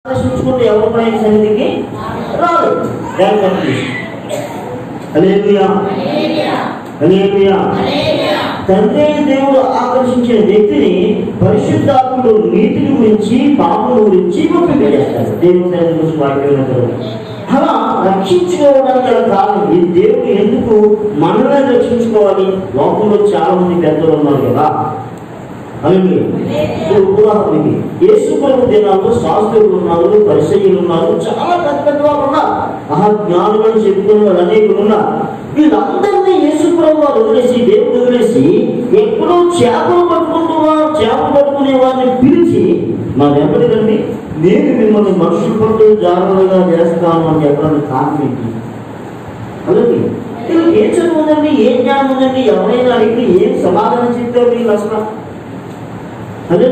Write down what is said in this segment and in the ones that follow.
ఆకర్షించుకుంటే ఎవరు పైన సన్నిధికి రాదు. హల్లెలూయా, హల్లెలూయా. తండ్రి దేవుడు ఆకర్షించిన వ్యక్తిని పరిశుద్ధాత్ముడు నీతిని గురించి, పాపం గురించి ఒప్పింపజేస్తాడు. దేవుని సన్నిధి గురించి వాక్యం అలా రక్షించుకోవడానికి గల కారణం, ఈ దేవుడు ఎందుకు మనల్ని రక్షించుకోవాలి? లోకంలో చాలా మంది పెద్దలు ఉన్నారు కదా. ఉదాహరణకి యేసు ప్రభు దినాల్లో శాస్త్రులు ఉన్నారు, పరిసయ్యులు ఉన్నారు, చాలా పెద్ద పెద్ద వాళ్ళు ఉన్నారు, మహాజ్ఞానులను చెప్పుకునే వాళ్ళు అనేకులు ఉన్నారు. వీళ్ళందరినీ యేసు ప్రభు వారు వదిలేసి, దేవుడు వదిలేసి ఎప్పుడో చేపలు పట్టుకునే వారిని పిలిచి, మా వెంబడి రండి, నేను మిమ్మల్ని మనుషుల పట్టు జాగ్రత్తగా చేస్తాను అని చెప్పడానికి కారణం అలాగే వీళ్ళకి ఏం చదువు ఉందండి, ఏ జ్ఞానం ఉందండి? ఎవరైనా అడిగి ఏం సమాధానం చెప్తారు వీళ్ళు అసలు? అదే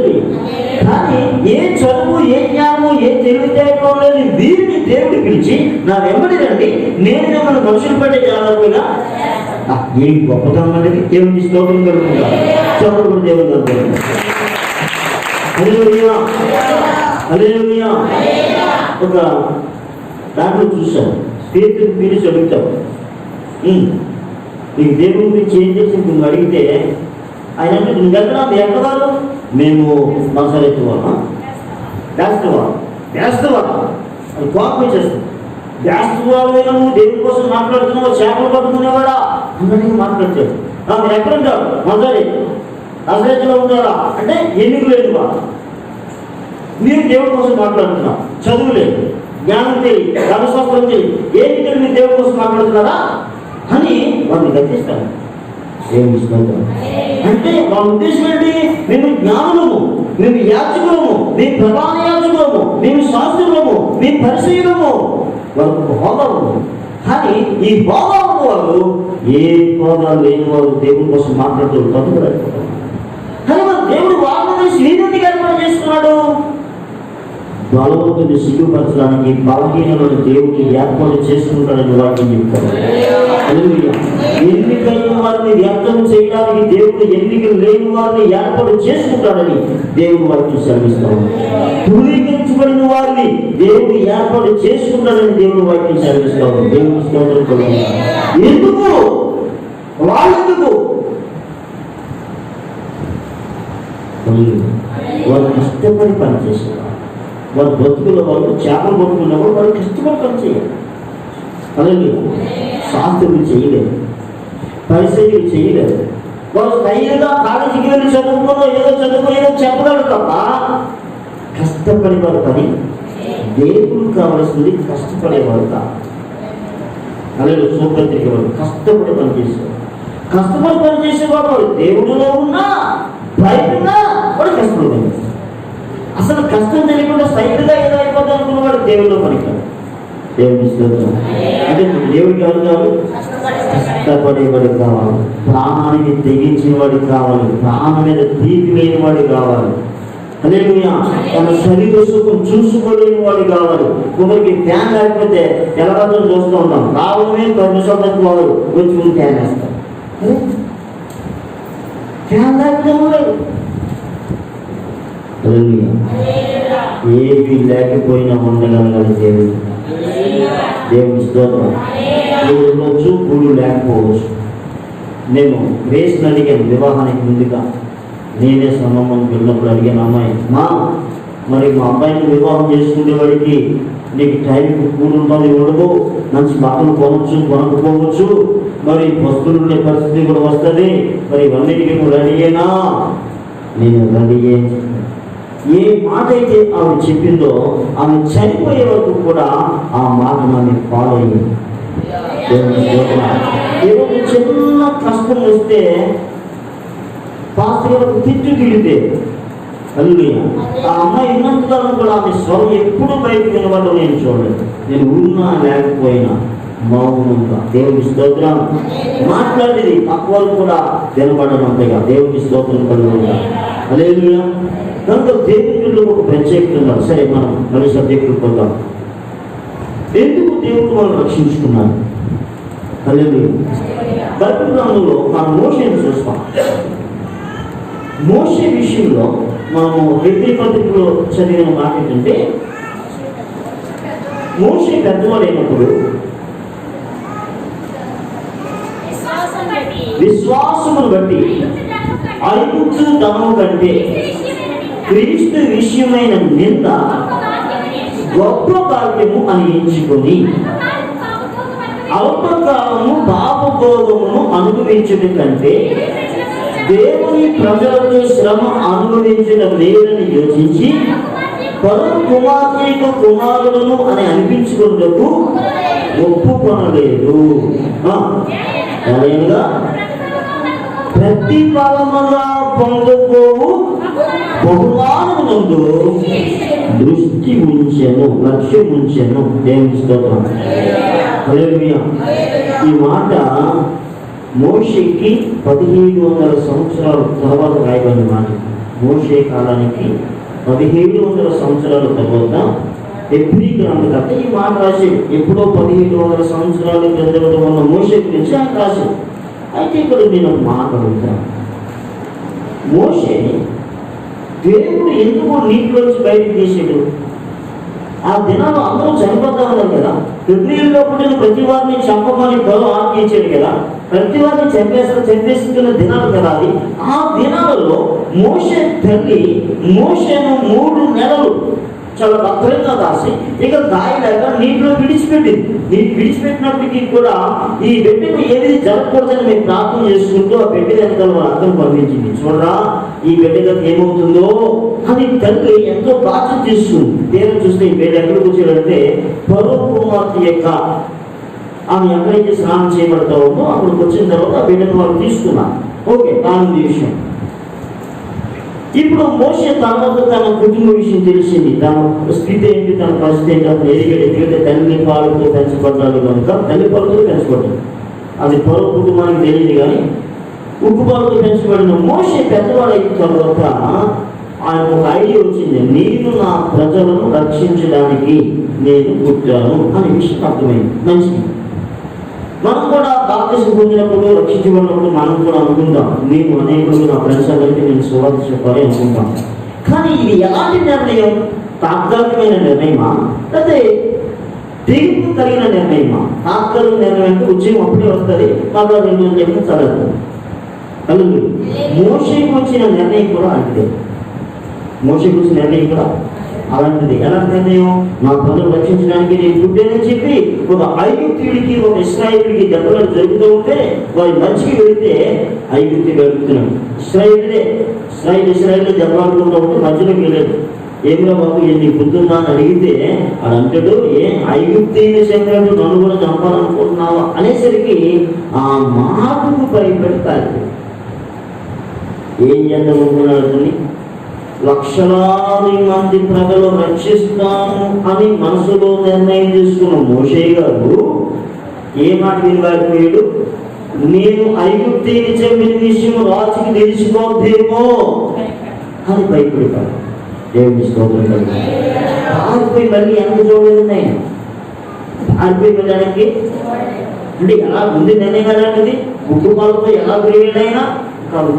కానీ ఏ చదువు, ఏ జ్ఞానము, ఏ తెలివితేటలో లేదు. వీరిని దేవుడు పిలిచి, నా వెంబడి రండి, నేను మిమ్మల్ని మనుషులు పట్టే జాగ్రత్తగా. ఏ గొప్పతనం అనేది దేవుడికి స్తోత్రం కలుగుతుందా? చదువు దేవుడు కలుగుతుంది. హల్లెలూయా, హల్లెలూయా. ఒక దాంట్లో చూసాం, పేతురు పిలిచి అడుగుతాం, నీకు దేవుడి గురించి ఏం చేసి నువ్వు అడిగితే ఆయన అంటే, నువ్వు వెళ్తున్నా ఎక్కడాలు? మేము మసాలెత్తు వాళ్ళ వేస్తవా అది కోపం చేస్తాం. వేస్తవాళ్ళైనా నువ్వు దేవుడి కోసం మాట్లాడుతున్నావు, చేపలు పట్టుకునేవాడా అందరికీ మాట్లాడతాడు. మీరు ఎక్కడుంటారు? మసాలి అసలు ఉంటారా అంటే ఎన్నిక లేదు వా. మీరు దేవుడి కోసం మాట్లాడుతున్నావు, చదువు లేదు, జ్ఞానం తెలియదు, ధర్మశాస్త్రం తెలియదు, ఏంటి మీరు దేవుడి కోసం మాట్లాడుతున్నారా అని వారిని గర్తిస్తాను. అంటే వాళ్ళ ఉద్దేశం ఏంటి? మేము జ్ఞానులము, మేము యాచకులము, మేము ప్రధాన యాచకులము, మేము శాస్త్రులము, మేము పరిశీలము, వాళ్ళకు హోదా ఉంది. కానీ ఈ హోదా ఉన్న వాళ్ళు ఏ హోదా లేని వాళ్ళు దేవుడి కోసం మాట్లాడుతూ తప్పుకోలేకపోతారు. కానీ మన దేవుడు వాళ్ళని శ్రీనిధిగా ఏర్పాటు చేసుకున్నాడు. బలవంతుని సిగ్గుపరచడానికి బలహీనమైన దేవుడిని ఏర్పాటు చేసుకుంటాడని వాక్యం చెప్తారు. ఎన్నికైన వారిని వ్యక్తం చేయడానికి దేవుడు ఎన్నికలు లేని వారిని ఏర్పాటు చేసుకుంటాడని దేవుడు వారికి సెలవిస్తాడు. ధృవీకరించబడిన వారిని దేవుడు ఏర్పాటు చేసుకుంటాడని దేవుడు వారికి సెలవిస్తాడు. దేవుడు స్తోత్రం. ఎందుకు? వాళ్ళెందుకు? వాళ్ళు కష్టపడి పనిచేసేవారు. వాళ్ళు బతుకుల వాళ్ళు చేపలు పట్టుకున్నప్పుడు వాళ్ళు కష్టపడి పని చేయాలి. అలాగే శాస్త్రులు చేయలేదు, పరిస్థితులు చేయలేదు. వాళ్ళు స్థైర్యంగా కాలేజీకి వెళ్ళి చదువుకున్నా ఏదో చదువుకునేదో చెప్పగలరు తప్ప కష్టపడేవారు పని దేవుడు కావలసింది కష్టపడేవారు కాదు. అలాగే సూపత్రిక వాడు కష్టపడి పనిచేసేవాడు. కష్టపడి పనిచేసేవాడు వాడు దేవుడిలో ఉన్నా బయటన్నా వాడు కష్టపడి పనిచేస్తాడు. అసలు కష్టం తెలియకుండా స్థైర్యంగా ఏదో అయిపోతాం అనుకున్నవాడు దేవుడిలో పనికాడు. దేవుడి స్తోత్రం. అంటే దేవుడికి ఎవరు కావాలి? కష్టపడేవాడు కావాలి, ప్రాణానికి తెగించేవాడు కావాలి, ప్రాణం మీద తీపి లేని వాడు కావాలి. హల్లెలూయా. తన శరీర సుఖం చూసుకోలేని వాడు కావాలి. కొందరికి ఫ్యాన్ లేకపోతే ఎలాగో చూస్తూ ఉంటాం, రావడమే 10 నిమిషాలు వాడు వచ్చి ఫ్యాన్ వేస్తాం. ఫ్యాన్ లేకపోతే ఏవి లేకపోయినా ఉండగలగాలి దేవుడు. దేవుడి స్తోత్రం. ఉండొచ్చు, గుళ్ళు లేకపోవచ్చు. నేను రేషన్ అడిగాను వివాహానికి ముందుగా. నేనే సంబంధం వెళ్ళినప్పుడు అడిగాను, అమ్మాయి మరి మా అబ్బాయిని వివాహం చేసుకునేవాడికి నీకు టైంకి కూడు ఉంటుంది, ఉండదు, మంచి బట్టలు కొనవచ్చు కొనకపోవచ్చు, మరి వస్తువులు ఉండే పరిస్థితి కూడా వస్తుంది, మరి ఇవన్నిటికీ నువ్వు రెడీ అయినా? నేను రెడీ అయ్యి ఏ మాట అయితే ఆమె చెప్పిందో ఆమె చనిపోయే వరకు కూడా ఆ మాట నన్ను ఫాలో అయ్యింది. ఏదో చిన్న కష్టం వస్తే పాస్టర్ గారు తిట్టు తిడితే హల్లెలూయా, ఆ అమ్మాయి ఉన్నంతకాలం కూడా ఆమె స్వరం ఎప్పుడు బయటకు వినబడడం నేను చూడలేదు. నేను ఉన్నా లేకపోయినా మౌనంగా దేవుడి స్తోత్రం మాట్లాడేది పక్వాలు కూడా వినబడడం అంతేగా. దేవుడి స్తోత్రం కలుగుతుందా? హల్లెలూయా. కనుక దేవుడిలో ఒక ప్రత్యేకత ఉన్నారు. సరే, మనం మళ్ళీ సబ్జెక్టులు పొందాం. ఎందుకు దేవుడు మనం రక్షించుకున్నారు? హల్లెలూయా. బైబిల్ గ్రంథంలో మనం మోషేని చూస్తాం. మోషే విషయంలో మనము హెబ్రీ పత్రికలో చదివిన మాట ఏంటంటే, మోషే పెద్దవాడైనప్పుడు విశ్వాసమును బట్టి ఐగుప్తు ధనము కంటే క్రీస్తు విషయమైన నింద గొప్ప భాగ్యము అని ఎంచుకొని అల్పకాలము పాపభోగమును అనుభవించడం కంటే దేవుని ప్రజలకు శ్రమ అనుభవించడం లేదని యోచించి పరమ కుమార్తెకు కుమారులను అని అనిపించుకున్నకు ఒప్పుకొనలేదు. అదేగా ప్రతిఫలముగా పొందుకోవు బహుమానమునందు దృష్టి ఉంచెను, లక్ష్యం ఉంచెను. దేవుని స్తోత్రం. హల్లెలూయా. ఈ మాట మోషేకి 1700 సంవత్సరాల తర్వాత రాయబడిన మాట. మోషే కాలానికి 1700 సంవత్సరాల తర్వాత ఎబ్రీ గ్రంథకర్త ఈ మాట రాశాడు. ఎప్పుడో 1700 సంవత్సరాల క్రిందట ఉన్న మోషే గురించి ఆయన రాశాడు. అయితే ఇక్కడ నేను ఒక మాట అడుగుతాను. మోషే దేవుడు ఎందుకు నీటిలోంచి బయటకు తీసాడు? ఆ దినాలు అందరూ చనిపోతా ఉన్నారు కదా. ఫిబ్రవరిలో పుట్టిన ప్రతి వారిని చంపమని బలం ఆజ్ఞించాడు కదా. ప్రతి వారిని చంపేస్తున్న దినాలు కదా అది. ఆ దినాలలో మోషే తల్లి మోషేను 3 నెలలు చాలా భద్రంగా దాసి ఇక దాయలేక నీటిలో విడిచిపెట్టింది. విడిచిపెట్టినప్పటికీ కూడా ఈ బిడ్డకు ఏది జరగకూడదని మేము ప్రార్థన చేసుకుంటూ ఆ బిడ్డ వెనకాల వాళ్ళ అర్థం పంపించింది. చూడరా ఈ బిడ్డగా ఏమవుతుందో అని తల్లి ఎంతో బాధ్యత తీసుకుంది. దేవుడు చూస్తే ఈ బిడ్డ ఎక్కడికి వచ్చాడంటే పరో కుమార్తె యొక్క ఆమె ఎక్కడైతే స్నానం చేయబడతా ఉందో అక్కడికి వచ్చిన తర్వాత ఆ బిడ్డను వాళ్ళు తీసుకున్నారు. ఓకే, దాని విషయం. ఇప్పుడు మోషే తర్వాత తన కుటుంబ విషయం తెలిసింది. తన స్థితి ఏంటి, తన పరిస్థితి ఏంటి, అతను ఎదిగితే తల్లి పాలతో పెంచబడ్డాడు కనుక తల్లి పాలతో పెంచబడ్డాడు. అది పరో కుటుంబానికి తెలియదు. కానీ ఉప్పు పాలతో పెంచబడిన మోషే పెద్దవాడైన తర్వాత ఆయన ఒక ఐడియా వచ్చింది. నేను నా ప్రజలను రక్షించడానికి నేను పుట్టాను అనే విషయం అర్థమైంది. మంచిది. మనం కూడా బాప్తిసం పొందినప్పుడు రక్షించబడినప్పుడు మనం కూడా అనుకుంటాం, నేను అనేకులు నా ఫ్రెండ్స్ అందరికీ నేను సువార్త చెప్పాలి అనుకుంటాం. కానీ ఇది ఎలాంటి నిర్ణయం? తాత్కాలికమైన నిర్ణయమా, లేకపోతే తీర్పు కలిగిన నిర్ణయమా? తాత్కాలిక నిర్ణయం అంటే ఉద్యమం అప్పుడే వస్తుంది, మళ్ళీ 2 రోజులు చెప్పిన చదవదు. అలాగే మోషేకి వచ్చిన నిర్ణయం కూడా అంటే మోషేకి వచ్చిన నిర్ణయం కూడా అలాంటిది. ఎలాంటి నిర్ణయం? నా ప్రజలు రక్షించడానికి నేను పుట్టానని చెప్పి ఒక ఐగుప్తీయుడికి ఒక ఇశ్రాయేలుడికి దెబ్బలు జరుగుతూ ఉంటే వారి మంచికి వెళితే ఐగుప్తి వెళ్తున్నాడు. ఇశ్రాయేల్ దెబ్బలాడుకుంటూ ఉంటే మధ్యలోకి వెళ్ళాడు. ఏమిరా బాబు ఎన్ని పుట్టుందా అని అడిగితే అది అంటాడు, ఐగుప్తీయుని చెప్పాడు నన్ను కూడా చంపాలనుకుంటున్నావా అనేసరికి ఆ మాటకు భయపెడతాడు. ఏం చేద్దామనుకున్నాడు? లక్షలాది మంది ప్రజలు రక్షిస్తాము అని మనసులో నిర్ణయం తీసుకున్న మోషే గారు ఏ మాట వినలేకపోయాడు? నేను ఐగుప్తీయుని చెప్పిన విషయం రాజుకి తెలిసిపోద్దేమో అని భయపడిపోయాడు. దేవుని స్తోత్రం. పారిపోయి మళ్ళీ ఎంత చూడలేదు. పారిపోయి వెళ్ళడానికి అంటే ఎలా ఉంది నిర్ణయం అలాంటిది. కుటుంబాలతో ఎలా తిరిగినైనా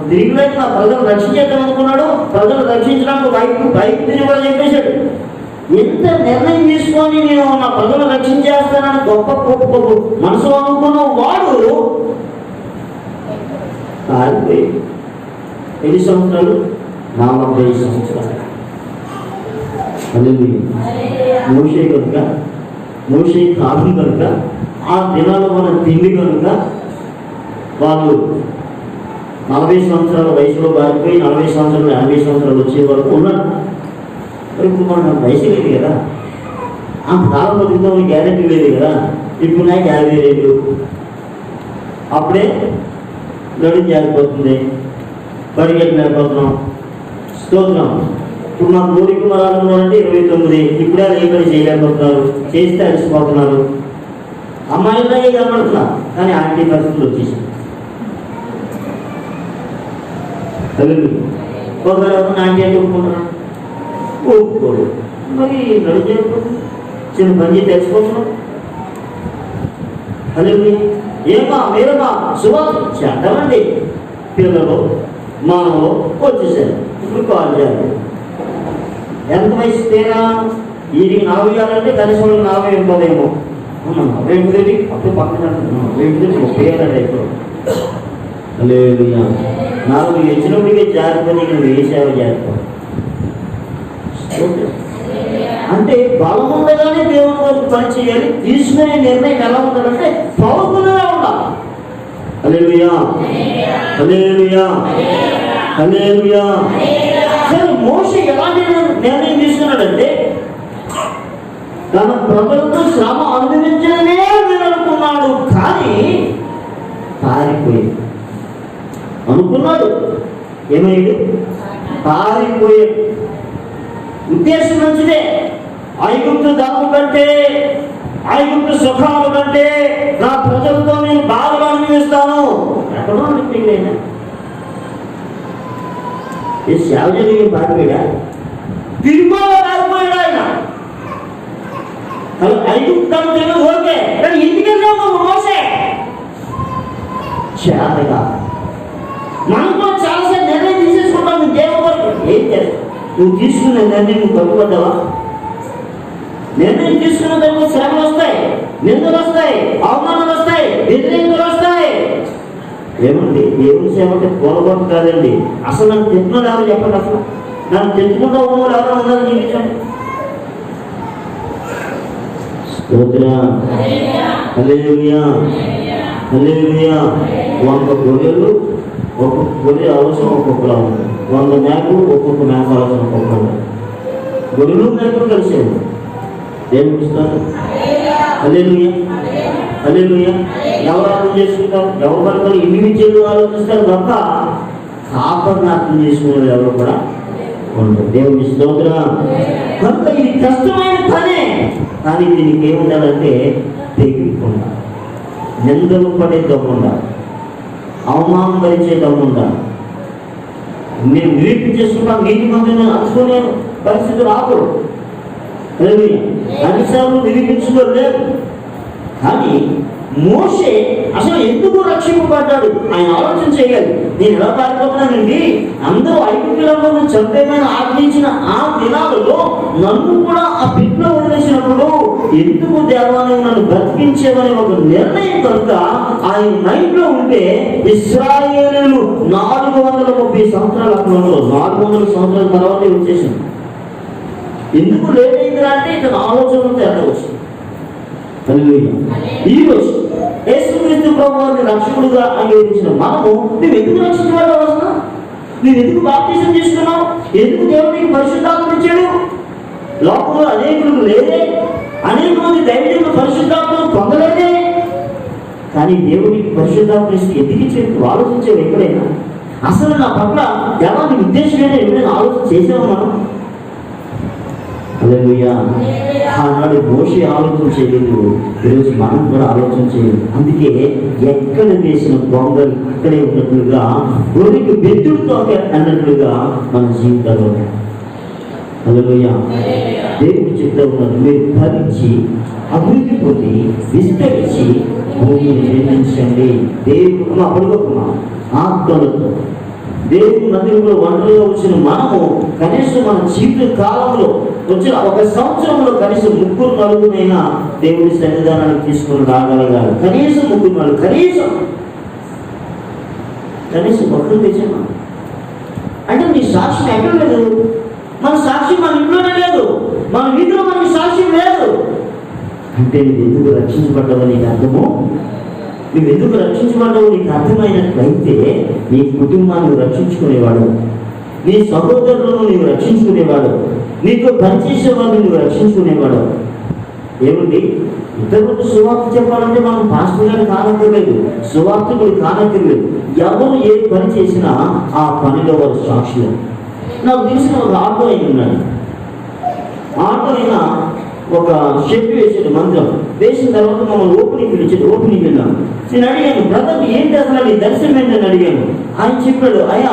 తిరిగి నా ప్రజలు రక్షించేద్దాం అనుకున్నాడు. ప్రజలు రక్షించడానికి ఐగుప్తుని కూడా చెప్పేశాడు. ఎంత నిర్ణయం తీసుకొని నేను నా ప్రజలు రక్షించేస్తానని గొప్ప మనసు అనుకున్న వాడు పారిపోయి ఎన్ని సంవత్సరాలు? 45 సంవత్సరాలు. మోషే కనుక, మోషే కాలం కనుక, ఆ దినాలు మన తిండి కనుక వాళ్ళు 40 సంవత్సరాల వయసులో పారిపోయి 40 సంవత్సరాలు 50 సంవత్సరాలు వచ్చే వరకు ఉన్నాడు. ఇప్పుడు మన వయసు లేదు కదా, ఆ కాలం బతుకుతామని గ్యారెంటీ లేదు కదా. ఇప్పుడు నాకు 50 ఏళ్ళు, అప్పుడే నడుం జారిపోతుంది, పరిగెట్టలేకపోతున్నాం. స్తోత్రం. ఇప్పుడు మా కోరిక వరాలంటే 29, ఇప్పుడే ఏ పని చేయలేకపోతున్నారు, చేస్తే అలసిపోతున్నారు. అమ్మాయిలాగే కనబడుతున్నారు, కానీ ఆంటీ పరిస్థితులు వచ్చేసి ఒకరు ఆంటీ అంటే ఒప్పుకుంటున్నాడు, ఒప్పుకోడు. మరి నడిచేప్పుడు చిన్న పని తెచ్చిపోతున్నాం. హలో ఏమా మీరమ్మా సువార్త చేద్దామండి. పిల్లలు మానవులు వచ్చేసారు. ఇప్పుడు కాల్ చేయాలి. ఎంత వయసు తేనా? వీటికి 40 అంటే కనీసం 40 ఇవ్వదేమో. 40 అప్పుడు పక్కన 30 అయిపో లేదు. 40 వచ్చినప్పటికే జారిపోయి నువ్వు ఏ సేవ చేస్తావు అంటే బలం ఉండగానే దేవుని కోసం పని చేయాలి. తీసుకునే నిర్ణయం ఎలా ఉండాలంటే పవర్ఫుల్గా ఉండాలి. హల్లెలూయా హల్లెలూయా హల్లెలూయా. సరే మోషే ఎలాంటి నిర్ణయం తీసుకున్నాడంటే తన ప్రజలతో శ్రమ అనుభవించడమే విననుకున్నాడు, కానీ పారిపోయాడు. అనుకున్నాడు, ఏమయ్యాడు? పారిపోయాడు. ఉద్దేశం మంచిదే. ఐగుప్తు ధర్మం కంటే, ఐగుప్తు సుఖాల కంటే నా ప్రజలతో నేను బాధగా అనుభవిస్తాను. ఎక్కడో అనిపించలేదా? ఈ సేవ జరిగి పారిపోయా, తిరుమల పారిపోయాడు ఆయన. ఐగుప్తు ఓకే, కానీ ఎందుకెళ్ళాము మోసే చేతగా. మనతో చాలాసార్లు నిర్ణయం తీసేసుకుంటాం దేవుడు. ఏం చేస్తావు? నువ్వు తీసుకున్న నిర్ణయం నువ్వు కట్టుబడ్డావా? నిర్ణయం తీసుకున్న తర్వాత శ్రమలు వస్తాయి, నిందలు వస్తాయి, అవమానాలు వస్తాయి, వ్యతిరేకతలు వస్తాయి. ఏమండి దేవుని సేవ అంటే పొరపాటు కాదండి. అసలు నన్ను తెచ్చుకున్నాడు ఎవరు చెప్పండి? అసలు నన్ను తెచ్చుకుంటా ఉన్నవాడు ఎవరైనా ఉందని చూపించండి. హల్లెలూయా హల్లెలూయా. 100 గొర్రెలు ఒక్కొక్క గొర్రె అవసరం ఒక్కొక్కలా ఉంది. 100 మేకలు ఒక్కొక్క మేక అవసరం ఒక్కొక్కలా. గొర్రెలు మేకలు కలిసేది దేవుని ఇస్తారు. హల్లెలూయా హల్లెలూయా. ఎవరు అర్థం చేసుకుంటారు? ఎవరు పడతారు? ఇండివిజువల్ ఆలోచిస్తారు తప్ప కాపర్ని అర్థం చేసుకునేది ఎవరు కూడా ఉండదు. దేవుని స్తోత్రం. కనుక ఇది కష్టమైన పనే, కానీ దీనికి ఏముండాలంటే తెగిపోకుండా, నిందలు పడే దమ్ముండా, అవమానం భరించే దమ్ముండా. నేను నిరూపించేసుకున్నాను, నీతి మందిని అనుకునే పరిస్థితి రాదు. అన్నిసార్లు నిరూపించుకోలేదు. కానీ మోషే అసలు ఎందుకు రక్షింపబడ్డాడు ఆయన ఆలోచన చేయాలి. నేను ఎలా పారిపోతున్నానండి, అందరూ ఐగుప్తులను చంపేమని ఆజ్ఞించిన ఆ దినాలలో నన్ను కూడా ఆ పిట్లో వదిలేసినప్పుడు ఎందుకు దేవాలయం నన్ను బ్రతికించేవని ఒక నిర్ణయం కనుక ఆయన మైండ్ లో ఉంటే ఇశ్రాయేలీయులు 430 సంవత్సరాల అక్కడ 400 సంవత్సరాల తర్వాత వచ్చేసింది. ఎందుకు లేట్ అయిందిరా అంటే ఇతను ఆలోచనలు తేడా వచ్చింది. ఈ రోజు యేసుక్రీస్తు ప్రభువుని రక్షకుడుగా అంగీకరించిన మనము నువ్వు ఎందుకు రక్షించబడ్డావు? అసలు నువ్వు ఎందుకు బాప్తిసం తీసుకున్నావు? ఎందుకు దేవుడికి పరిశుద్ధాత్మ ఇచ్చాడు? లోకంలో అనేకులకు లేదే, అనేక మంది దైవజనులు పరిశుద్ధాత్మను పొందలేదే, కానీ దేవుడికి పరిశుద్ధాత్మ ఇస్తే ఎందుకు ఇచ్చేందుకు ఆలోచించేవి ఎక్కడైనా? అసలు నా పట్ల దేవాన్ని ఉద్దేశం ఏంటో ఎప్పుడైనా ఆలోచన చేసాము మనం? హల్లెలూయా. ఆనాడు మోషే ఆలోచన చేయలేదు, ఈరోజు మనం కూడా ఆలోచన చేయలేదు. అందుకే ఎక్కడ వేసిన బొంగలు అక్కడే ఉన్నట్లుగా, గొర్రెకి బెదురుతో అన్నట్లుగా మన జీవితాల్లో. హల్లెలూయా. దేవుడు చెప్తా ఉన్నారు, మీరు ఫలించి అభివృద్ధి పొంది విస్తరించి భూమిని నిర్మించండి. దేవుడు పడుకోకున్నా ఆత్మలతో దేవుని మందిరంలో ఒంటరిగా వచ్చిన మనము కనీసం మన జీవిత కాలంలో వచ్చిన 1 సంవత్సరంలో కనీసం 3-4 దేవుని సన్నిధానానికి తీసుకుని రాగలగాలి. కనీసం 3-4, కనీసం ఒకరు తెచ్చామా అంటే నీ సాక్ష్యం ఎక్కడ లేదు. మన సాక్ష్యం మన ఇంట్లోనే లేదు, మన వీధిలో మనకి సాక్ష్యం లేదు అంటే నువ్వు ఎందుకు రక్షించబడ్డావో నీకు అర్థము. నువ్వు ఎందుకు రక్షించబడ్డావు నీకు అర్థమైనట్లయితే నీ కుటుంబాన్ని రక్షించుకునేవాడు, నీ సహోదరులను నీవు రక్షించుకునేవాడు, నీతో పనిచేసే వాళ్ళు నువ్వు రక్షించుకునేవాడు. ఏమిటి ఇతరులకు సువార్త చెప్పాలంటే మనం పాస్టర్ గారు కానక్కర్లేదు, సువార్తకుడు కానక్కర్లేదు. ఎవరు ఏ పని చేసినా ఆ పనిలో వారు సాక్షులు. నాకు తెలిసిన ఒక ఆటో అయిన ఉన్నాడు. ఆటో అయినా ఒక షెడ్ వేసాడు, మందిరం వేసిన తర్వాత మమ్మల్ని ఓపెనింగ్ పిలిచాడు. ఓపెనింగ్ వెళ్ళాను. నేను అడిగాను, బ్రదర్ ఏంటి అసలు నీ దర్శనం ఏంటని అడిగాను. ఆయన చెప్పాడు, అయ్యా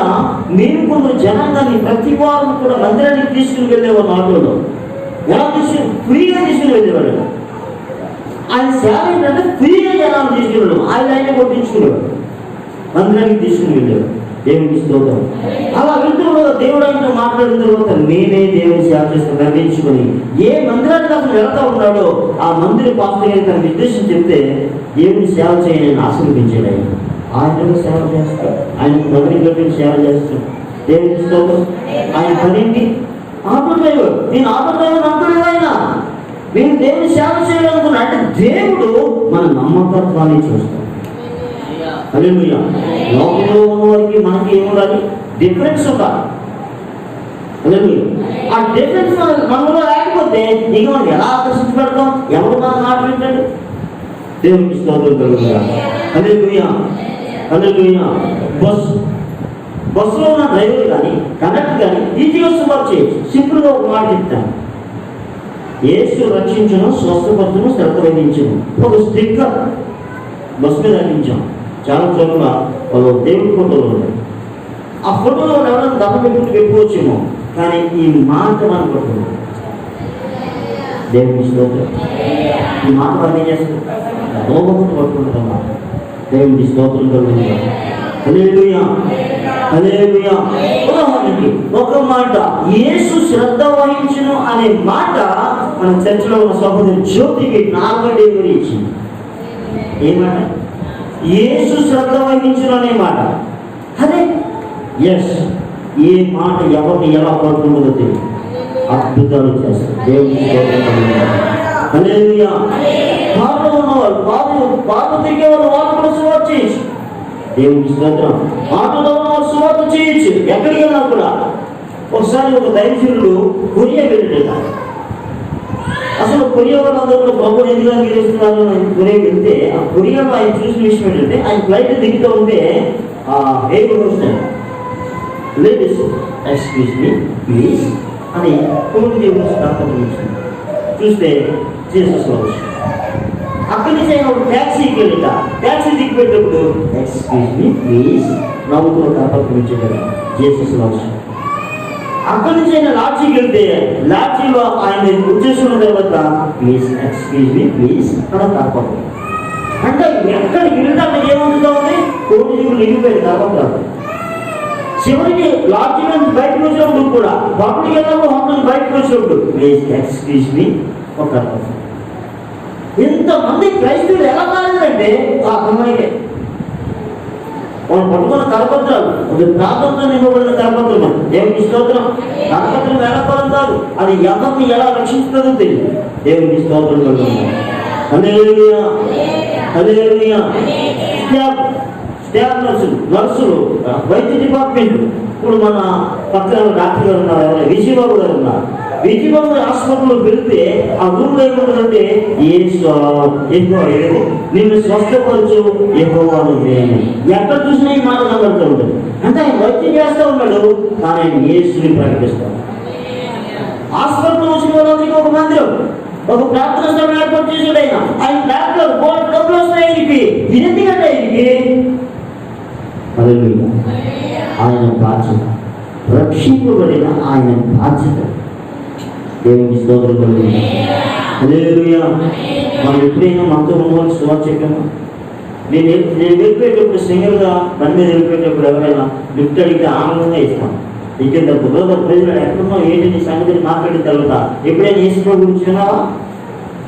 మేము కొందరు జనాంగాన్ని ప్రతి వారం కూడా మందిరానికి తీసుకుని వెళ్ళేవాడు. ఆటోలో ఎలా తీసుకుని ఫ్రీగా తీసుకుని వెళ్ళేవాడు. ఆయన సేవ ఏంటంటే ఫ్రీగా జనాలు తీసుకున్నాడు, ఆయన కొట్టించుకునేవాడు, మందిరానికి తీసుకుని వెళ్ళేవాడు. దేవునికి స్తోత్రం. అలా వెళ్తున్న దేవుడు ఆయనతో మాట్లాడిన తర్వాత నేనే దేవుని సేవ చేస్తాను నిర్ణయించుకొని ఏ మందిరానికి అతను వెళ్తా ఉన్నాడో ఆ మందిర పాస్టర్ గారికి తన ఉద్దేశం చెప్తే దేవుని సేవ చేయని ఆశీర్వదించాడు. ఆయన సేవ చేస్తాడు, ఆయన మొదటి గట్టి సేవ చేస్తాడు. దేవునికి స్తోత్రం. ఆయన పనేంటి? Auto driver. నేను ఆటో డ్రైవర్ అంటున్నాడు ఆయన. మేము దేవుని సేవ చేయాలనుకున్నా అంటే దేవుడు మన నమ్మకత్వాన్ని చూస్తాం. హల్లెలూయా. లోకంలో ఉన్న వారికి మనకి ఏముండాలి? డిఫరెన్స్ ఉండాలి. హల్లెలూయా. ఆ డిఫరెన్స్ మనలో లేకపోతే ఇక మనం ఎలా ఆకర్షించబడతాం? ఎవరు మన మాట వింటాడు? దేవునికి స్తోత్రం కలుగుతాడు. హల్లెలూయా. హల్లెలూయా. బస్సులో ఉన్న డ్రైవర్ కానీ కండక్టర్ కానీ ఈజీగా సుమారు చేయొచ్చు. సింపుల్గా ఒక మాట చెప్తాను. యేసు రక్షించను, స్వస్థపరచును, శ్రద్ధ వహించను. ఒక స్టిక్కర్ బస్సు మీద అందించాం. చాలా చోట్ల వాళ్ళు దేవుడి ఫోటోలు ఉన్నాయి. ఆ ఫోటోలో ఎవరైనా దండం పెట్టుకుని పెట్టుకోవచ్చేమో, కానీ ఈ మాట మనం పట్టుకున్నాం. దేవుని స్తోత్రం. ఈ మాట మనం ఏం చేస్తాం? లోపల పట్టుకుంటాం. దేవుని స్తోత్రం కలుగుతాం. హల్లెలూయా. హల్లెలూయా. ఉదాహరణకి ఒక మాట యేసు శ్రద్ధ వహించును అనే మాట మన చర్చలో ఉన్న సహోదరు జ్యోతికి నార్మల్ డెలివరీ ఇచ్చింది. ఏ మాట? యేసు శ్రద్ధ వహించును అనే మాట. అదే ఎస్. ఏ మాట ఎవరిని ఎలా పడుతుందో తెలియదు. అద్భుతాలు చేస్తారు. దేవుని హల్లెలూయా. బాధలో ఉన్నవాళ్ళు బాధ తిరిగేవాళ్ళు వాళ్ళు కూడా సువార్త చేయొచ్చు. దేవుని స్తోత్రం. ఆటలో ఉన్నవాళ్ళు సువార్త చేయొచ్చు. ఎక్కడికి వెళ్ళినా కూడా. ఒకసారి ఒక దైవజనుడు కొరియా వెళ్ళాడు. అసలు కొరియా వాళ్ళందరూ కూడా ప్రభువుని ఎందుకు అంగీకరిస్తున్నారు కొరియా వెళ్తే ఆ కొరియాలో ఆయన చూసిన విషయం ఏంటంటే ఆయన ఫ్లైట్ దిగుతూ ఉంటే air hostess ladies excuse me please అని కొన్ని దేవుని చూస్తే జీసస్ వచ్చు. అక్కడి నుంచి ఆయన ఒక ట్యాక్సీకి వెళ్ళిట. ట్యాక్సీ దిగిపెట్టేటప్పుడు ఎక్స్క్యూజ్ మీ ప్లీజ్ నవ్వుతో కాపాడుకుంటాడు. జీసస్ వచ్చు. అక్కడి నుంచి ఆయన లాడ్జీకి వెళ్తే లాడ్జీలో ఆయన వచ్చేసుకున్న తర్వాత ప్లీజ్ ఎక్స్క్యూజ్ మీ ప్లీజ్ అక్కడ కాపాడు. అంటే ఎక్కడికి వెళ్ళినప్పుడు ఏమవుతుందో ఉంది? కోడిజీవులు నిండిపోయి కాపాడు. చివరికి లాడ్జీ నుంచి బయటకు వచ్చినప్పుడు కూడా పబ్లిక్ వెళ్ళినప్పుడు హోటల్ బయటకు వచ్చినప్పుడు ప్లీజ్ ఎక్స్క్యూజ్ మీ ఒక ఇంతమంది క్రైస్తవులు ఎలా మారిందంటే ఆ అమ్మాయికే వాళ్ళు పట్టుకున్న కరపత్రాలు ప్రాంతంతో నింపబడిన కరపత్రం. దేవునికి స్తోత్రం. కరపత్రం వేళపరం కాదు, అది ఎవరిని ఎలా రక్షిస్తుందో తెలియదు. దేవునికి స్తోత్రం కలుగుతుంది. హల్లెలూయా. హల్లెలూయా. స్టాఫ్ నర్సులు వైద్య డిపార్ట్మెంట్. ఇప్పుడు మన పక్కన డాక్టర్ గారు ఉన్నారు, ఎవరైనా విజయబాబు గారు ఉన్నారు. విజయబాబు గారు హాస్పిటల్లో పెడితే ఆ రూమ్ ఏముంటుందంటే నిన్ను స్వస్థపరచు యెహోవాను నేను. ఎక్కడ చూసినా ఈ మాట కనబడుతూ ఉంటుంది. అంటే ఆయన వైద్యం చేస్తూ ఉన్నాడు, కానీ ఆయన యేసుని ప్రకటిస్తాడు. హాస్పిటల్ వచ్చిన వాళ్ళకి ఒక మందిరం, ఒక ప్రార్థన స్థలం ఏర్పాటు చేసాడు ఆయన. ఆయన డాక్టర్ బోర్డు డబ్బులు వస్తాయి ఆయనకి. ఇదెందుకంటే ఆయనకి ఆయన బాధ్యత, రక్షింపబడిన ఆయన బాధ్యత. దేవునికి స్తోత్రం కలుగుతుంది. హల్లెలూయా. మనం ఎప్పుడైనా మనతో ఉన్నవాళ్ళు సువార్త చెప్పాము. నేను వెళ్ళిపోయేటప్పుడు సింగిల్గా బండి మీద వెళ్ళిపోయేటప్పుడు ఎవరైనా లిఫ్ట్ అడిగితే ఆనందంగా ఇస్తాను. ఇక్కడ ప్రజలు ఎక్కడున్నా ఏంటి సంగతిని మాట్లాడిన తర్వాత ఎప్పుడైనా ఏసుప్రభు గురించి విన్నావా?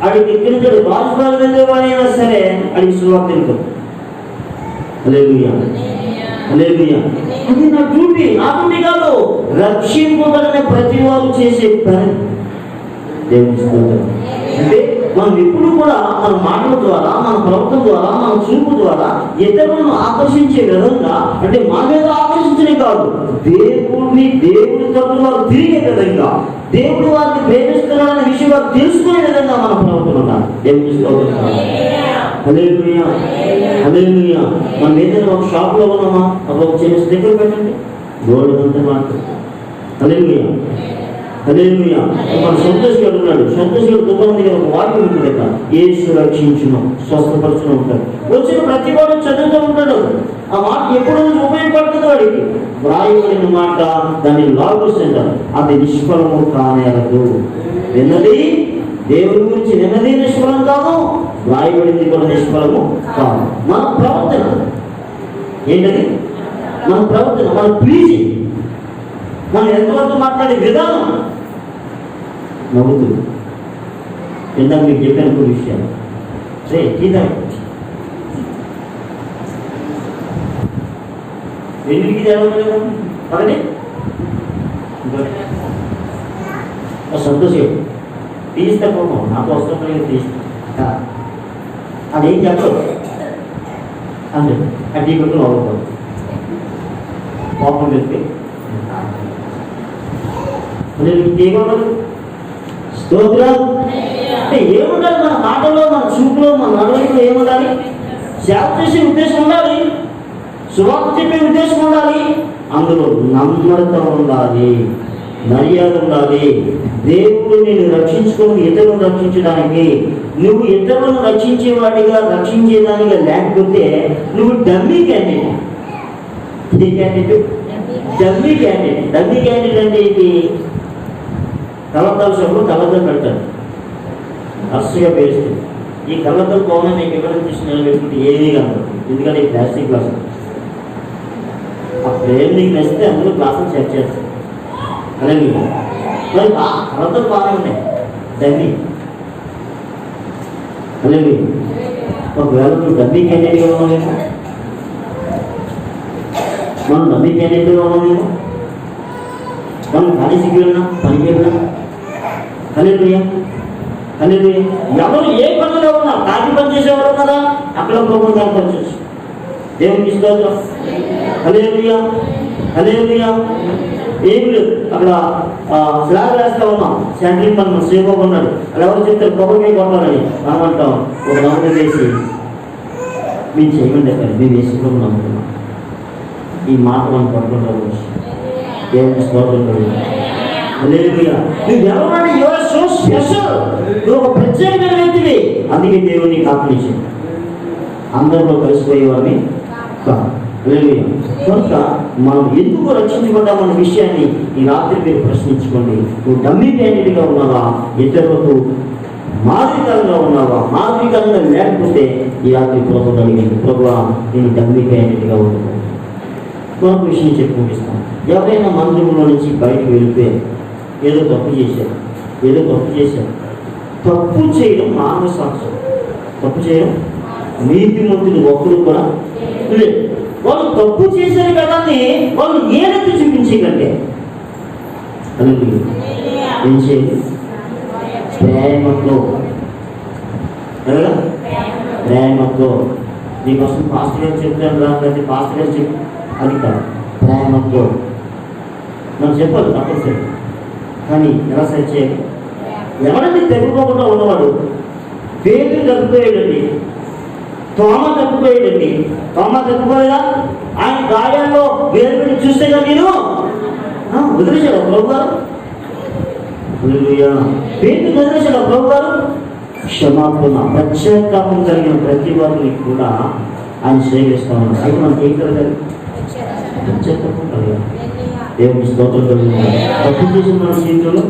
అడిగి ఎక్కించాడు రాజుబాబు వెళ్ళేవాడైనా సరే అడిగి సువార్త వెళ్తాడు. హల్లెలూయా. హల్లెలూయా. అది నా డ్యూటీ. నా డ్యూటీ కాదు, రక్షింపబడిన ప్రతి వారు చేసే పని. దేవుని స్తోత్రం. అంటే మనం ఎప్పుడు కూడా మన మాటల ద్వారా, మన ప్రవర్తన ద్వారా, మన చూపు ద్వారా ఇతరులను ఆకర్షించే విధంగా, అంటే మా మీద ఆకర్షించడం కాదు, దేవుడి తరపున వారు తిరిగే విధంగా, దేవుడు వారిని ప్రేమిస్తున్నాడనే విషయం వారు తెలుసుకునే విధంగా మన ప్రవర్తన ఉండాలి. దేవుని స్తోత్రం. హల్లెలూయా. హల్లెలూయా. మనం ఏదైనా ఒక షాప్లో ఉన్నామా, ఒక చిన్న స్టిక్కర్ పెట్టండి, గోల్డ్ అంతా మాట. హల్లెలూయా. హల్లెలూయా. మన సంతోష్ గారు ఉన్నాడు. సంతోష్ గారు దుకాణం దగ్గర ఒక వాక్యం ఉంటుంది కదా, యేసు రక్షించును, స్వస్థపరచును ఉంటాడు. వచ్చిన ప్రతి వాడు చదువుతూ ఉంటాడు. ఆ మాట ఎప్పుడు ఉపయోగపడుతుంది వాడికి. వ్రాయబడిన మాట దాన్ని లాగోస్ అంటారు. అది నిష్ఫలము కానేరదు. విన్నది దేవుడి గురించి విన్నది నిష్ఫలం కాదు, వ్రాయబడింది కూడా నిష్ఫలము కాదు. మన ప్రవర్తన ఏంటది? మన ప్రవర్తన, మన ప్లీజింగ్, మనం ఎంతవరకు మాట్లాడే విధానం నవ్వుతుంది. ఇందాక మీకు చెప్పాను కొన్ని విషయాలు. సరే ఎందుకు జరగలేదు పదండి సంతోషం తీస్తే పోతాం, నాకు వస్తుంది తీస్తా అదేం చెప్పదు అంతే. అడ్డీ కొట్టు అవ్వకూడదు కోపం చెప్పి ఇంకేమన్నారు స్తోత్రాలు అంటే ఏముండాలి? మన మాటలో, మన చూపులో, మన నడవడిలో ఏముండాలి? సేవ చేసే ఉద్దేశం ఉండాలి, సువార్త చెప్పే ఉద్దేశం ఉండాలి, అందులో నమ్రత ఉండాలి, మర్యాద ఉండాలి. దేవుడు నేను రక్షించుకొని ఇతరులను రక్షించడానికి, నువ్వు ఇతరులను రక్షించేవాడిగా రక్షించేదానిగా లేకపోతే నువ్వు డమ్మీ క్యాండిడేట్. ఇది candidate dummy candidate. Dummy candidate అంటే ఇది కలర్దాలు సభ్యులు కలర్దాలు పెడతాడు, అస్సుగా పేరుస్తుంది. ఈ కలర్దాలు కోన నీకు ఎవరైనా తీసుకుని పెట్టుకుంటే ఏమీ కాదు, ఎందుకంటే ఈ ప్లాస్టిక్ గ్లాస్ అప్పుడు ఏం నీకు నచ్చితే అందులో గ్లాసులు సెట్ చేస్తాడు. అలాగే మరి కలర్దాలు బాగా ఉన్నాయి డమ్మీ. అలాగే ఒకవేళ నువ్వు డమ్మీ క్యాండిడేట్గా ఉన్నావేమో, మనం డమ్మీ క్యాండిడేట్గా ఉన్నామేమో, మనం కాలేజీకి వెళ్ళినా పనికి వెళ్ళినా హల్లెలూయా హల్లెలూయా. ఎవరు ఏ పనిలో ఉన్నా, కాకి పని చేసేవారు కదా, అక్కడ ప్రభుత్వం పనిచేసి దేవునికి స్తోత్రం హల్లెలూయా హల్లెలూయా. ఏమి లేదు, అక్కడ స్లాబ్ వేస్తా ఉన్నాం, సెంట్రింగ్ పని శ్రీబాబు ఉన్నాడు, అలా ఎవరు చెప్తారు ప్రభుత్వం కొట్టాలని మనం అంటాం. ఒక నమ్మకం వేసి మీరు చేయమండి అక్కడ మేము వేసుకుని నమ్ముతున్నాం. ఈ మాట మనం పడుకుంటాం. దేవునికి స్తోత్రం హల్లెలూయా. నువ్వు ఎవరంటే యువర్ సో స్పెషల్, నువ్వు ఒక ప్రత్యేకమైన వ్యక్తివి. అందుకే దేవుడు నీకు ఆత్మనిచ్చాడు, అందరిలో కలిసిపోయేవాడిని కాదు. హల్లెలూయా. కనుక మనం ఎందుకు రక్షించబడ్డామన్న విషయాన్ని ఈ రాత్రి మీరు ప్రశ్నించుకోండి. నువ్వు డమ్మీ క్యాండిడేట్గా ఉన్నావా, ఇతరులకు మాదిరికరంగా ఉన్నావా? మాదిరికరంగా లేకపోతే ఈ రాత్రి ప్రభుత్వం అడిగింది, ప్రభువా నేను డమ్మీ క్యాండిడేట్గా ఉన్నాను. మరొక విషయం చెప్పి ముగిస్తాను. ఎవరైనా మందిరంలో నుంచి బయటకు వెళ్ళిపోయి ఏదో తప్పు చేశారు, తప్పు చేయడం మానవ సాక్ష్యం, తప్పు చేయడం నీతిమంతులు ఒక్కరు కూడా లేదు. వాళ్ళు తప్పు చేశారు కదా అని వాళ్ళు ఏదైతే చూపించకంటే ఏం చేయాలి? ప్రేమతో నీకోసం పాస్టర్ గారు చెప్తాను రా, పాస్టర్ గారు చెప్పి అది కాదు, ప్రేమతో మనం చెప్పాలి తప్పనిసరి. కానీ ఎలా సరి చేయాలి? ఎవరైతే తగ్గిపోకుండా ఉన్నవాడు పేరు తగ్గిపోయాడండి, తోమ తగ్గిపోయాడండి. తోమ తగ్గిపోయేదా? ఆయన గాయాల్లో వేరుపెట్టి చూస్తేగా నేను వదిలేశాడు ప్రభు గారు. పేరు వదిలేశాడు ప్రభు గారు. క్షమాపణ పశ్చాత్తాపం కలిగిన ప్రతి వారిని కూడా ఆయన సేవిస్తా ఉన్నాడు. అయితే మనకి ఏం కలగాలి? పశ్చాత్తాపం కలగాలి. దేవుని స్తోత్రం కలుగుతుంది. తప్పు చేసిన మన జీవితంలో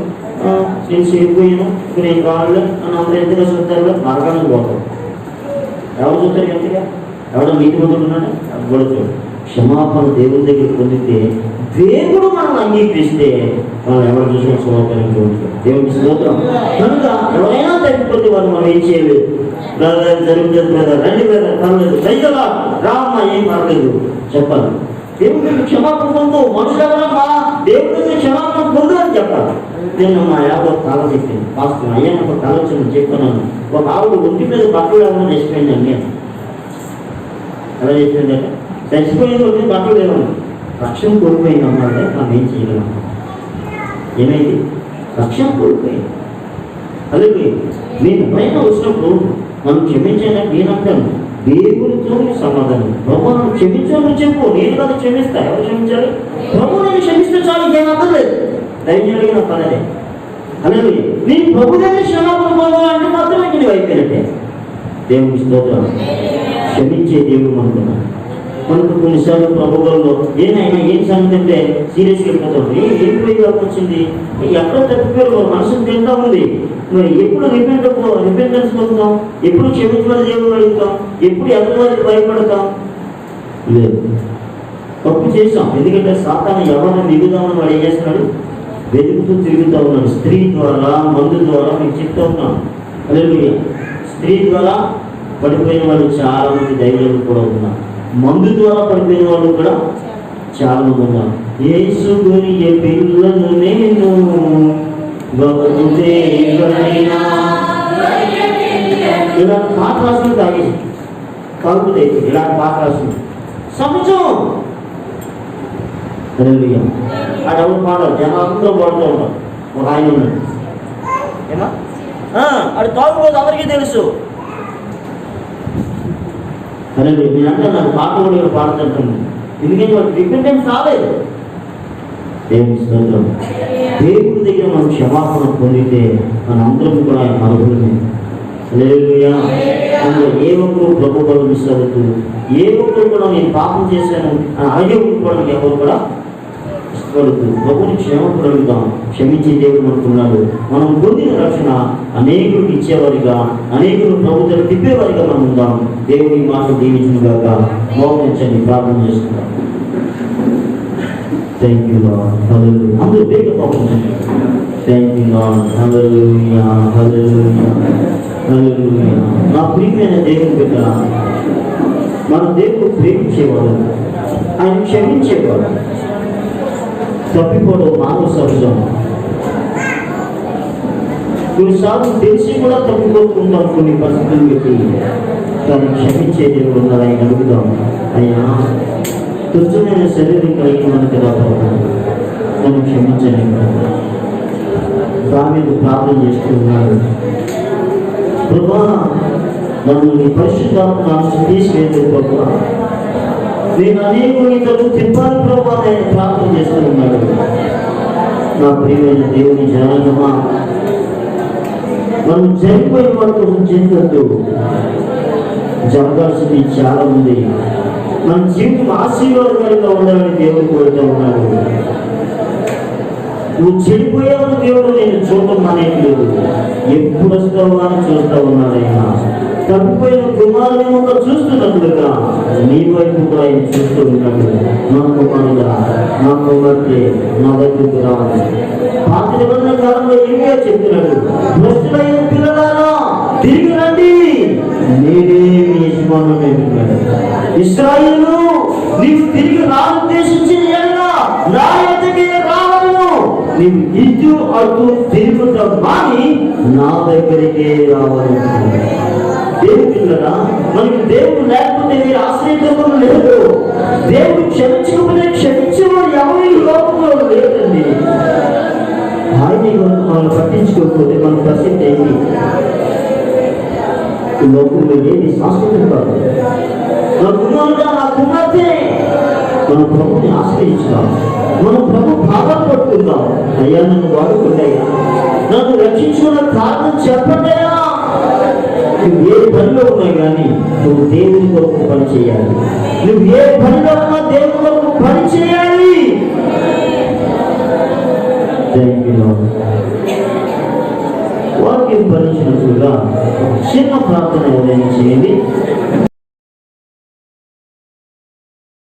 నేను చేయకపోయాను, నేను కావాలి అని అందరూ ఎంతగా చూస్తారు, మార్గానికి పోతాం. ఎవరు చూస్తారు ఎంతగా? ఎవడో నీటి పొందుతున్నాడు కూడా చూడు. క్షమాపణ దేవుని దగ్గర పొందితే దేవుడు మనం అంగీకరిస్తే మనం ఎవరు చూసిన సౌకర్యంగా ఉంటుంది. దేవుని స్తోత్రం. కనుక ఎవరైనా తగ్గిపోతే వాళ్ళు మనం ఏం చేయలేదు. జరుగుతుంది కదా, రండి కదా, పర్లేదు, సైతలా రామ్మా, ఏం పర్లేదు చెప్పాలి. దేవుడికి క్షమాపణ పొందు. మనుషులు ఎవరమ్మా దేవుడికి క్షమాపణ పొందు అని చెప్పాలి. నేను మా యాభై కాల చెప్పింది పాస్టర్, అయ్యా నాకు కాల వచ్చింది చెప్తున్నాను. ఒక ఆవిడ ఒంటి మీద బట్టలు ఏమన్నా చచ్చిపోయిందండి. ఎలా చెప్పిందంటే చచ్చిపోయింది, ఒంటి బట్టలు లేవని రక్షణ కోల్పోయింది అన్నాడే. మనం ఏం చేయగలం? ఏమైంది? రక్షణ కోల్పోయింది. అలాగే నేను పైన వచ్చినప్పుడు మనం క్షమించాలని నేను అంటాను. దేవుడితో సమాధానం. ప్రభు నన్ను క్షమించాలని చెప్పు, నేను కదా క్షమిస్తా. ఎవరు క్షమించాలి? ప్రభు నేను క్షమిస్తే చాలు, ఇంకేం అర్థం లేదు. దైన్యాలుగా నా పనదే. అలాగే నేను ప్రభు దగ్గర క్షమాపణ పొందాలంటే మాత్రం ఇంక నువ్వు అయిపోయినట్టే. దేవుని స్తోత్రం. క్షమించే దేవుడు అనుకున్నాను. మనకు కొన్నిసార్లు ప్రభుత్వంలో ఏమైనా ఏం సంగతి అంటే సీరియస్గా వెళ్ళిపోతాడు. ఏం పోయి వచ్చింది, ఎక్కడ తప్పిపోయారు, మనసుకు తింటా ఉంది. మరి ఎప్పుడు రిపెంటెన్స్ పొందుతాం? ఎప్పుడు క్షమించమని దేవుడు అడుగుతాం? ఎప్పుడు ఎవరి వారికి భయపడతాం? లేదు. తప్పు చేశాం. ఎందుకంటే సాతాను ఎవరిని మిగుదామని వాడు ఏం చేస్తున్నాడు? వెతుకుతూ తిరుగుతూ ఉన్నాడు. స్త్రీ ద్వారా, మందు ద్వారా మీకు చెప్తూ ఉన్నాను. హల్లెలూయా. స్త్రీ ద్వారా పడిపోయిన వాళ్ళు చాలా మంది దైవులు కూడా ఉన్నారు. మందు ద్వారా పడిపోయిన వాళ్ళు కూడా చాలా మంది ఉన్నారు. యేసు గురియ పిల్లను నేను ఇలా పాట రాసుకుని తాగేసి కలుపుతే ఇలా పాట రాసుకుని సమాజం అడవులు పాడాలి. జనాలందరూ పాడుతూ ఉంటారు. ఒక ఆయన ఉన్నాడు, ఏమా అది తాగుబోదు అందరికీ తెలుసు. అరే నేను అంటే నాకు పాట కూడా పాడుతుంటాను. ఎందుకంటే వాడు రిపెంటెన్స్ రాలేదు. దేవుని స్తోత్రం. దేవుడి దగ్గర మనం క్షమాపణ పొందితే మన అందరం కూడా ఆయన అనుభవమే. హల్లెలూయా. అందులో ఏ ఒక్కరు ప్రభు బలు మిస్ అవుతూ, ఏ ఒక్కరు కూడా నేను పాపం చేశాను అలాగే ఉండిపోవడానికి ఎవరు కూడా ఇష్టపడుతూ ప్రభుని క్షమాపణ అడుగుతాం. క్షమించే దేవుడు అనుకున్నాడు. మనం పొందిన రక్షణ అనేకులకు ఇచ్చేవారిగా, అనేకులు ప్రభుత్వం తిప్పేవారిగా మనం ఉందాం. దేవుని మాట దీవించుగాక. మోకరించండి, ప్రార్థన చేసుకుందాం. Thank you, Lord. Hallelujah. అందరూ బేగ మోకరించండి. Thank you, Lord. Hallelujah. Hallelujah. Hallelujah. నా ప్రియమైన దేవుని బిడ్డ, మన దేవుడు ప్రేమించేవాడు, ఆయన క్షమించేవాడు. తప్పిపోవడం మానవ సహజం. కొన్నిసార్లు తెలిసి కూడా తప్పిపోతుంటాం కొన్ని పరిస్థితులు పెట్టి. కానీ క్షమించే దేవుడు ఉన్నారు. ఆయన అడుగుదాం, అయ్యా తుచ్చమైన శరీరం కలిగి మనకి కదా నన్ను క్షమించండి. దావీదు ప్రార్థన చేస్తున్నాడు, ప్రభా నన్ను నీ పరిశుద్ధాత్మ తీసుకెళ్తే ప్రభా నేను అనేకులు ఇతరులు తిప్పాలి ప్రభా ఆయన ప్రార్థన చేస్తూ ఉన్నాడు. నా ప్రియమైన దేవుని జనాంగమా, మనం జరిగిపోయిన వరకు చెందద్దు. జరగాల్సింది చాలా ఉంది. మన జీవితం ఆశీర్వాదకరంగా ఉండాలని దేవుడు కోరుతూ ఉన్నాడు. నువ్వు చెడిపోయావని దేవుడు నేను చూడటం మానేయట్లేదు. ఎప్పుడు వస్తావా అని చూస్తూ ఉన్నాడు. ఆయన తప్పిపోయిన కుమారుని ముందు చూస్తున్నట్లుగా నీ వైపు కూడా ఆయన చూస్తూ ఉన్నాడు. నా కుమారుడా, నా కుమార్తె నా దగ్గరకు రావాలి. పాత నిబంధన కాలంలో ఏమిగా చెప్తున్నాడు, భ్రష్టులైన పిల్లలారా తిరిగి రండి, నేనే మీ యజమానుని అంటున్నాడు. ఇశ్రాయేలు, నీవు తిరిగి రానుద్దేశించిన ఎడల నా యొద్దకే రావలను. నీవు ఇటు అటు తిరుగుతాం కానీ నా దగ్గరికే రావాలంటున్నాడు. దేవుడున్నారా? మనకి దేవుడు లేకపోతే మీరు ఆశ్రయించడం లేదు. దేవుడు క్షమించకపోతే క్షమించేవాడు ఎవరి లోకంలో లేదండి. ఆయన మనం పట్టించుకోకపోతే మన పరిస్థితి ఏంటి? ఈ లోకంలో ఏది శాశ్వతం కాదు. నా కుమారుడా, నా కుమార్తె, మన ప్రభుని ఆశ్రయించాం. మనం ప్రభు భావం పట్టుకుందాం. అయ్యా నన్ను వాడుకుంటాయా, నన్ను రక్షించుకున్న కారణం చెప్పండియా. నువ్వు ఏ పనిలో ఉన్నా కానీ నువ్వు దేవుని కొరకు పని చేయాలి. నువ్వు ఏ పనిలో ఉన్నా దేవుని కొరకు పని చేయాలి. వాక్యం భరించినట్లుగా చిన్న ప్రార్థన ఏదైనా చేయండి.